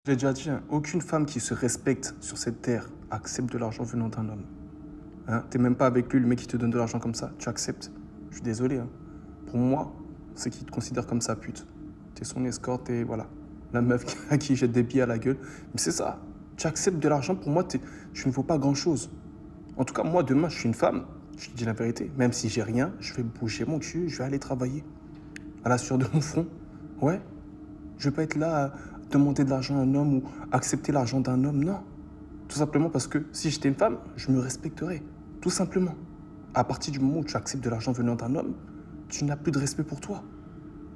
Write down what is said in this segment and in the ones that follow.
J'ai déjà dit, hein, aucune femme qui se respecte sur cette terre accepte de l'argent venant d'un homme. Hein, t'es même pas avec lui, le mec qui te donne de l'argent comme ça, tu acceptes. Je suis désolé. Hein. Pour moi, c'est qu'il te considère comme sa pute. T'es son escorte et voilà. La meuf à qui jette des billets à la gueule. Mais c'est ça. Tu acceptes de l'argent, pour moi, tu ne vaux pas grand-chose. En tout cas, moi, demain, je suis une femme. Je te dis la vérité. Même si j'ai rien, je vais bouger mon cul, je vais aller travailler. À la sueur de mon front. Ouais. Je vais pas être là à demander de l'argent à un homme ou accepter l'argent d'un homme, non. Tout simplement parce que si j'étais une femme, je me respecterais. Tout simplement. À partir du moment où tu acceptes de l'argent venant d'un homme, tu n'as plus de respect pour toi.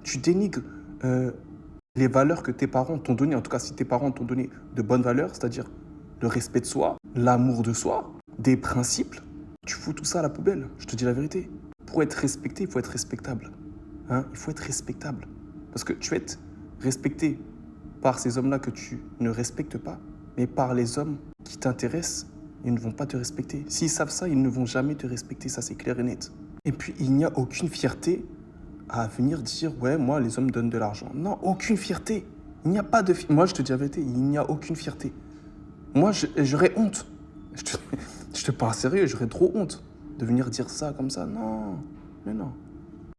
Tu dénigres les valeurs que tes parents t'ont données. En tout cas, si tes parents t'ont donné de bonnes valeurs, c'est-à-dire le respect de soi, l'amour de soi, des principes, tu fous tout ça à la poubelle. Je te dis la vérité. Pour être respecté, il faut être respectable. Hein, il faut être respectable. Parce que tu vas être respecté par ces hommes-là que tu ne respectes pas, mais par les hommes qui t'intéressent, ils ne vont pas te respecter. S'ils savent ça, ils ne vont jamais te respecter, ça c'est clair et net. Et puis, il n'y a aucune fierté à venir dire « Ouais, moi, les hommes donnent de l'argent ». Non, aucune fierté. Il n'y a pas de fierté. Moi, je te dis la vérité, il n'y a aucune fierté. Moi, j'aurais honte. Je te parle sérieux, j'aurais trop honte de venir dire ça comme ça. Non, mais non.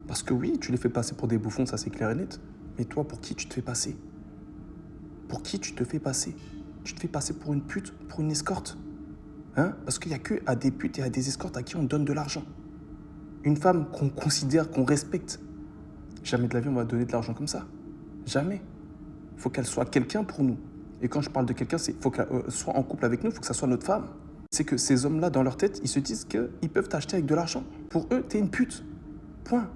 Parce que oui, tu les fais passer pour des bouffons, ça c'est clair et net. Mais toi, pour qui tu te fais passer? Pour qui tu te fais passer? Tu te fais passer pour une pute, pour une escorte? Hein? Parce qu'il n'y a que à des putes et à des escortes à qui on donne de l'argent. Une femme qu'on considère, qu'on respecte, jamais de la vie on va donner de l'argent comme ça. Jamais. Il faut qu'elle soit quelqu'un pour nous. Et quand je parle de quelqu'un, il faut qu'elle soit en couple avec nous, il faut que ça soit notre femme. C'est que ces hommes-là, dans leur tête, ils se disent qu'ils peuvent t'acheter avec de l'argent. Pour eux, t'es une pute. Point.